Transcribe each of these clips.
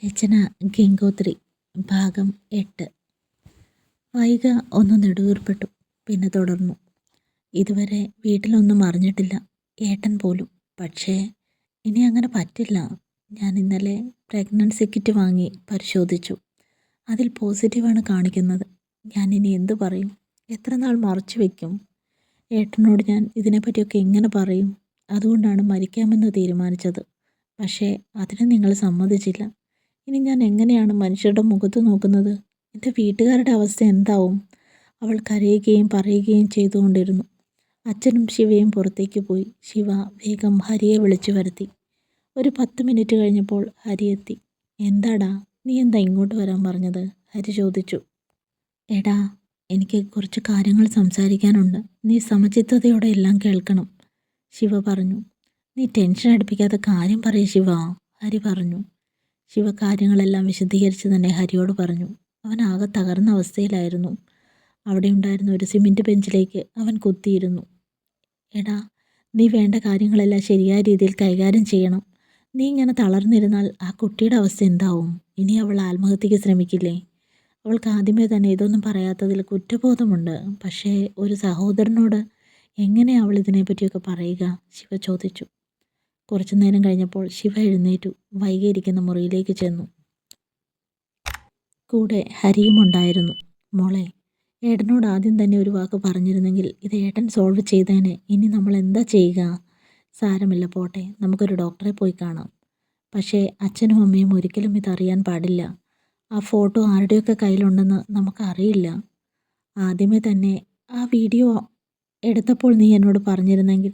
രചന ഗംഗോത്രി. ഭാഗം 8. വൈഗ ഒന്ന് നെടുവീർപ്പെട്ടു. പിന്നെ തുടർന്നു. ഇതുവരെ വീട്ടിലൊന്നും അറിഞ്ഞിട്ടില്ല, ഏട്ടൻ പോലും. പക്ഷേ ഇനി അങ്ങനെ പറ്റില്ല. ഞാൻ ഇന്നലെ പ്രഗ്നൻസി കിറ്റ് വാങ്ങി പരിശോധിച്ചു. അതിൽ പോസിറ്റീവാണ് കാണിക്കുന്നത്. ഞാൻ ഇനി എന്തു പറയും? എത്ര നാൾ മറച്ചു വയ്ക്കും? ഏട്ടനോട് ഞാൻ ഇതിനെപ്പറ്റിയൊക്കെ എങ്ങനെ പറയും? അതുകൊണ്ടാണ് മരിക്കാമെന്ന് തീരുമാനിച്ചത്. പക്ഷേ അതിന് നിങ്ങൾ സമ്മതിച്ചില്ല. ഇനി ഞാൻ എങ്ങനെയാണ് മനുഷ്യരുടെ മുഖത്ത് നോക്കുന്നത്? എൻ്റെ വീട്ടുകാരുടെ അവസ്ഥ എന്താവും? അവൾ കരയുകയും പറയുകയും ചെയ്തുകൊണ്ടിരുന്നു. അച്ഛനും ശിവയും പുറത്തേക്ക് പോയി. ശിവ വേഗം ഹരിയെ വിളിച്ചു വരുത്തി. ഒരു 10 മിനിറ്റ് കഴിഞ്ഞപ്പോൾ ഹരി എത്തി. എന്താടാ, നീ എന്താ ഇങ്ങോട്ട് വരാൻ പറഞ്ഞത്? ഹരി ചോദിച്ചു. എടാ, എനിക്ക് കുറച്ച് കാര്യങ്ങൾ സംസാരിക്കാനുണ്ട്. നീ സമചിത്തതയോടെ എല്ലാം കേൾക്കണം, ശിവ പറഞ്ഞു. നീ ടെൻഷൻ അടുപ്പിക്കാത്ത കാര്യം പറയ് ശിവ, ഹരി പറഞ്ഞു. ശിവ കാര്യങ്ങളെല്ലാം വിശദീകരിച്ച് തന്നെ ഹരിയോട് പറഞ്ഞു. അവൻ ആകെ തകർന്ന അവസ്ഥയിലായിരുന്നു. അവിടെ ഉണ്ടായിരുന്ന ഒരു സിമെൻറ്റ് ബെഞ്ചിലേക്ക് അവൻ കുത്തിയിരുന്നു. എടാ, നീ വേണ്ട കാര്യങ്ങളെല്ലാം ശരിയായ രീതിയിൽ കൈകാര്യം ചെയ്യണം. നീ ഇങ്ങനെ തളർന്നിരുന്നാൽ ആ കുട്ടിയുടെ അവസ്ഥ എന്താവും? ഇനി അവൾ ആത്മഹത്യക്ക് ശ്രമിക്കില്ലേ? അവൾക്ക് ആദ്യമേ തന്നെ ഇതൊന്നും പറയാത്തതിൽ കുറ്റബോധമുണ്ട്. പക്ഷേ ഒരു സഹോദരനോട് എങ്ങനെ അവൾ ഇതിനെപ്പറ്റിയൊക്കെ പറയുക? ശിവ ചോദിച്ചു. കുറച്ചു നേരം കഴിഞ്ഞപ്പോൾ ശിവ എഴുന്നേറ്റു. വൈകിയിരിക്കുന്ന മുറിയിലേക്ക് ചെന്നു. കൂടെ ഹരിയും ഉണ്ടായിരുന്നു. മോളെ, ഏട്ടനോട് ആദ്യം തന്നെ ഒരു വാക്ക് പറഞ്ഞിരുന്നെങ്കിൽ ഇത് ഏട്ടൻ സോൾവ് ചെയ്തേനെ. ഇനി നമ്മൾ എന്താ ചെയ്യുക? സാരമില്ല, പോട്ടെ, നമുക്കൊരു ഡോക്ടറെ പോയി കാണാം. പക്ഷേ അച്ഛനും അമ്മയും ഒരിക്കലും ഇതറിയാൻ പാടില്ല. ആ ഫോട്ടോ ആരുടെയൊക്കെ കയ്യിലുണ്ടെന്ന് നമുക്കറിയില്ല. ആദ്യമേ തന്നെ ആ വീഡിയോ എടുത്തപ്പോൾ നീ എന്നോട് പറഞ്ഞിരുന്നെങ്കിൽ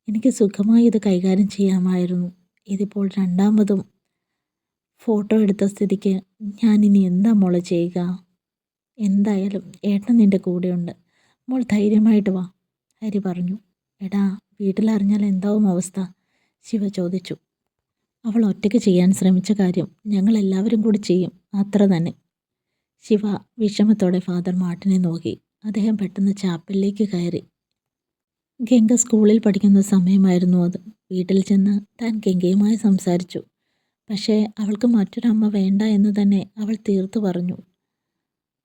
എനിക്ക് സുഖമായി ഇത് കൈകാര്യം ചെയ്യാമായിരുന്നു. ഇതിപ്പോൾ രണ്ടാമതും ഫോട്ടോ എടുത്ത സ്ഥിതിക്ക് ഞാനിനി എന്താ മോളെ ചെയ്യുക? എന്തായാലും ഏട്ടൻ നിൻ്റെ കൂടെയുണ്ട്. മോൾ ധൈര്യമായിട്ട് വാ, ഹരി പറഞ്ഞു. എടാ, വീട്ടിലറിഞ്ഞാൽ എന്താവും അവസ്ഥ? ശിവ ചോദിച്ചു. അവൾ ഒറ്റയ്ക്ക് ചെയ്യാൻ ശ്രമിച്ച കാര്യം ഞങ്ങളെല്ലാവരും കൂടി ചെയ്യും, അത്ര തന്നെ. ശിവ വിഷമത്തോടെ ഫാദർ മാർട്ടിനെ നോക്കി. അദ്ദേഹം പെട്ടെന്ന് ചാപ്പലിലേക്ക് കയറി. ഗംഗ സ്കൂളിൽ പഠിക്കുന്ന സമയമായിരുന്നു അത്. വീട്ടിൽ ചെന്ന് താൻ ഗംഗയുമായി സംസാരിച്ചു. പക്ഷേ അവൾക്ക് മറ്റൊരമ്മ വേണ്ട എന്ന് തന്നെ അവൾ തീർത്തു പറഞ്ഞു.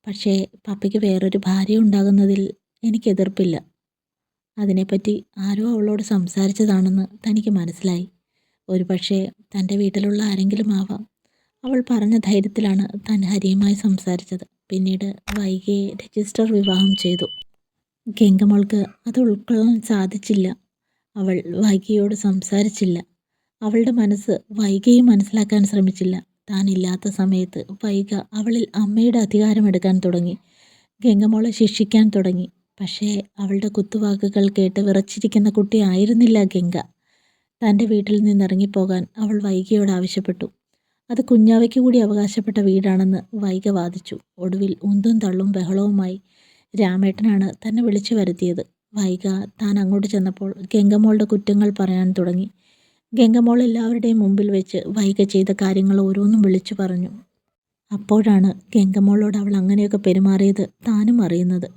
പക്ഷേ പപ്പയ്ക്ക് വേറൊരു ഭാര്യ ഉണ്ടാകുന്നതിൽ എനിക്ക് എതിർപ്പില്ല. അതിനെപ്പറ്റി ആരോ അവളോട് സംസാരിച്ചതാണെന്ന് തനിക്ക് മനസ്സിലായി. ഒരു പക്ഷേ തൻ്റെ വീട്ടിലുള്ള ആരെങ്കിലും ആവാം. അവൾ പറഞ്ഞ ധൈര്യത്തിലാണ് താൻ ഹരിയുമായി സംസാരിച്ചത്. പിന്നീട് വൈകിയെ രജിസ്റ്റർ വിവാഹം ചെയ്തു. ഗംഗമോൾക്ക് അത് ഉൾക്കൊള്ളാൻ സാധിച്ചില്ല. അവൾ വൈകിയോട് സംസാരിച്ചില്ല. അവളുടെ മനസ്സ് വൈകിയെ മനസ്സിലാക്കാൻ ശ്രമിച്ചില്ല. താൻ ഇല്ലാത്ത സമയത്ത് വൈഗ അവളിൽ അമ്മയുടെ അധികാരമെടുക്കാൻ തുടങ്ങി. ഗംഗമോളെ ശിക്ഷിക്കാൻ തുടങ്ങി. പക്ഷേ അവളുടെ കുത്തുവാക്കുകൾ കേട്ട് വിറച്ചിരിക്കുന്ന കുട്ടി ആയിരുന്നില്ല ഗംഗ. തൻ്റെ വീട്ടിൽ നിന്നിറങ്ങിപ്പോകാൻ അവൾ വൈകിയോട് ആവശ്യപ്പെട്ടു. അത് കുഞ്ഞാവയ്ക്ക് കൂടി അവകാശപ്പെട്ട വീടാണെന്ന് വൈഗ വാദിച്ചു. ഒടുവിൽ ഉന്തും തള്ളും ബഹളവുമായി രാമേട്ടനാണ് തന്നെ വിളിച്ചു വരുത്തിയത്. വൈഗ താൻ അങ്ങോട്ട് ചെന്നപ്പോൾ ഗംഗമോളുടെ കുറ്റങ്ങൾ പറയാൻ തുടങ്ങി. ഗംഗമോൾ എല്ലാവരുടെയും മുമ്പിൽ വെച്ച് വൈഗ ചെയ്ത കാര്യങ്ങൾ ഓരോന്നും വിളിച്ചു പറഞ്ഞു. അപ്പോഴാണ് ഗംഗമോളോട് അവൾ അങ്ങനെയൊക്കെ പെരുമാറിയത് താനും അറിയുന്നത്.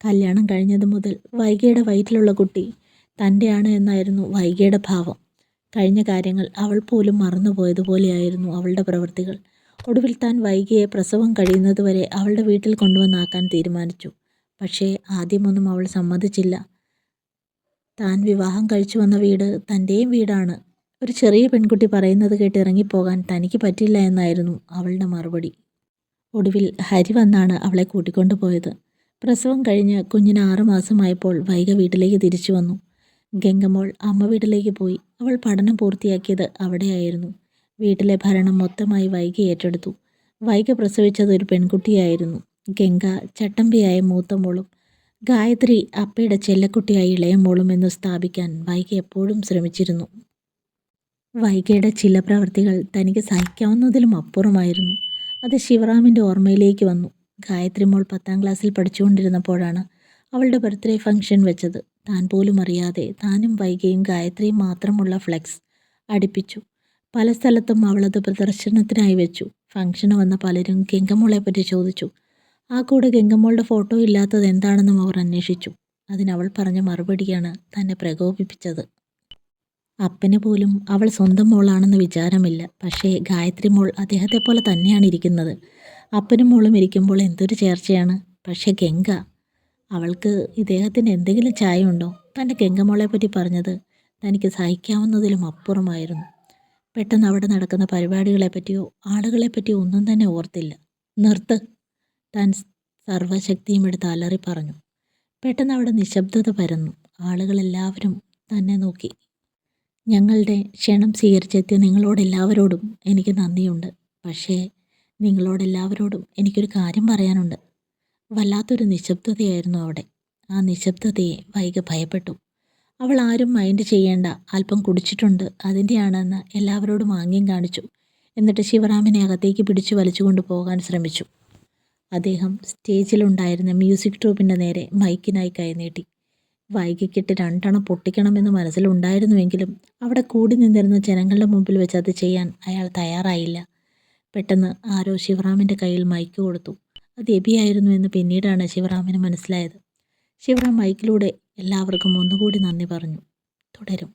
കല്യാണം കഴിഞ്ഞത് മുതൽ വൈഗയുടെ വയറ്റിലുള്ള കുട്ടി തൻ്റെയാണ് എന്നായിരുന്നു വൈഗയുടെ ഭാവം. കഴിഞ്ഞ കാര്യങ്ങൾ അവൾ പോലും മറന്നുപോയതുപോലെയായിരുന്നു അവളുടെ പ്രവൃത്തികൾ. ഒടുവിൽ താൻ വൈകിയെ പ്രസവം കഴിയുന്നതുവരെ അവളുടെ വീട്ടിൽ കൊണ്ടുവന്നാക്കാൻ തീരുമാനിച്ചു. പക്ഷേ ആദ്യമൊന്നും അവൾ സമ്മതിച്ചില്ല. താൻ വിവാഹം കഴിച്ചു വന്ന വീട് തൻ്റെയും വീടാണ്. ഒരു ചെറിയ പെൺകുട്ടി പറയുന്നത് കേട്ട് ഇറങ്ങിപ്പോകാൻ തനിക്ക് പറ്റില്ല എന്നായിരുന്നു അവളുടെ മറുപടി. ഒടുവിൽ ഹരി വന്നാണ് അവളെ കൂട്ടിക്കൊണ്ടു പോയത്. പ്രസവം കഴിഞ്ഞ് കുഞ്ഞിന് 6 മാസമായപ്പോൾ വൈഗ വീട്ടിലേക്ക് തിരിച്ചു വന്നു. ഗംഗമോൾ അമ്മ വീട്ടിലേക്ക് പോയി. അവൾ പഠനം പൂർത്തിയാക്കിയത് അവിടെയായിരുന്നു. വീട്ടിലെ ഭരണം മൊത്തമായി വൈഗ ഏറ്റെടുത്തു. വൈഗ പ്രസവിച്ചത് ഒരു പെൺകുട്ടിയായിരുന്നു. ഗംഗ ചട്ടമ്പിയായ മൂത്ത മോളും ഗായത്രി അപ്പയുടെ ചെല്ലക്കുട്ടിയായി ഇളയ മോളും എന്ന് സ്ഥാപിക്കാൻ വൈഗ എപ്പോഴും ശ്രമിച്ചിരുന്നു. വൈഗയുടെ ചില പ്രവൃത്തികൾ തനിക്ക് സഹിക്കാവുന്നതിലും അപ്പുറമായിരുന്നു. അത് ശിവറാമിൻ്റെ ഓർമ്മയിലേക്ക് വന്നു. ഗായത്രി മോൾ 10ാം ക്ലാസ്സിൽ പഠിച്ചുകൊണ്ടിരുന്നപ്പോഴാണ് അവളുടെ ബർത്ത്ഡേ ഫംഗ്ഷൻ വെച്ചത്. താൻ പോലും അറിയാതെ താനും വൈഗയും ഗായത്രിയും മാത്രമുള്ള ഫ്ലെക്സ് അടുപ്പിച്ചു. പല സ്ഥലത്തും അവളത് പ്രദർശനത്തിനായി വെച്ചു. ഫംഗ്ഷന് വന്ന പലരും ഗംഗമോളെ പറ്റി ചോദിച്ചു. ആ കൂടെ ഗംഗമോളുടെ ഫോട്ടോ ഇല്ലാത്തത് എന്താണെന്നും അവർ അന്വേഷിച്ചു. അതിനവൾ പറഞ്ഞ മറുപടിയാണ് തന്നെ പ്രകോപിപ്പിച്ചത്. അപ്പന് പോലും അവൾ സ്വന്തം മോളാണെന്ന് വിചാരമില്ല. പക്ഷേ ഗായത്രി മോൾ അദ്ദേഹത്തെ പോലെ തന്നെയാണ് ഇരിക്കുന്നത്. അപ്പനും മോളും ഇരിക്കുമ്പോൾ എന്തൊരു ചേർച്ചയാണ്. പക്ഷേ ഗംഗ, അവൾക്ക് ഇദ്ദേഹത്തിന് എന്തെങ്കിലും ചായമുണ്ടോ? തൻ്റെ ഗംഗമോളെ പറ്റി പറഞ്ഞത് തനിക്ക് സഹിക്കാവുന്നതിലും അപ്പുറമായിരുന്നു. പെട്ടെന്ന് അവിടെ നടക്കുന്ന പരിപാടികളെപ്പറ്റിയോ ആളുകളെപ്പറ്റിയോ ഒന്നും തന്നെ ഓർത്തില്ല. നിർത്ത്, താൻ സർവശക്തിയും എടുത്ത് അലറി പറഞ്ഞു. പെട്ടെന്ന് അവിടെ നിശബ്ദത പരന്നു. ആളുകളെല്ലാവരും തന്നെ നോക്കി. ഞങ്ങളുടെ ക്ഷണം സ്വീകരിച്ചെത്തിയ നിങ്ങളോടെല്ലാവരോടും എനിക്ക് നന്ദിയുണ്ട്. പക്ഷേ നിങ്ങളോടെല്ലാവരോടും എനിക്കൊരു കാര്യം പറയാനുണ്ട്. വല്ലാത്തൊരു നിശബ്ദതയായിരുന്നു അവിടെ. ആ നിശബ്ദതയെ വൈകി ഭയപ്പെട്ടു. അവൾ ആരും മൈൻഡ് ചെയ്യേണ്ട, അല്പം കുടിച്ചിട്ടുണ്ട്, അതിൻ്റെയാണെന്ന് എല്ലാവരോടും ആംഗ്യം കാണിച്ചു. എന്നിട്ട് ശിവറാമിനെ അകത്തേക്ക് പിടിച്ചു വലിച്ചുകൊണ്ട് പോകാൻ ശ്രമിച്ചു. അദ്ദേഹം സ്റ്റേജിലുണ്ടായിരുന്ന മ്യൂസിക് ട്രൂപ്പിൻ്റെ നേരെ മൈക്കിനായി കൈനീട്ടി. വൈകിക്കിട്ട് 2 പൊട്ടിക്കണമെന്ന് മനസ്സിലുണ്ടായിരുന്നുവെങ്കിലും അവിടെ കൂടി നിന്നിരുന്ന ജനങ്ങളുടെ മുമ്പിൽ വെച്ച് അത് ചെയ്യാൻ അയാൾ തയ്യാറായില്ല. പെട്ടെന്ന് ആരോ ശിവറാമിൻ്റെ കയ്യിൽ മൈക്ക് കൊടുത്തു. അത് എബിയായിരുന്നു എന്ന് പിന്നീടാണ് ശിവറാമിന് മനസ്സിലായത്. ശിവറാം മൈക്കിലൂടെ എല്ലാവർക്കും ഒന്നുകൂടി നന്ദി പറഞ്ഞു. തുടരും.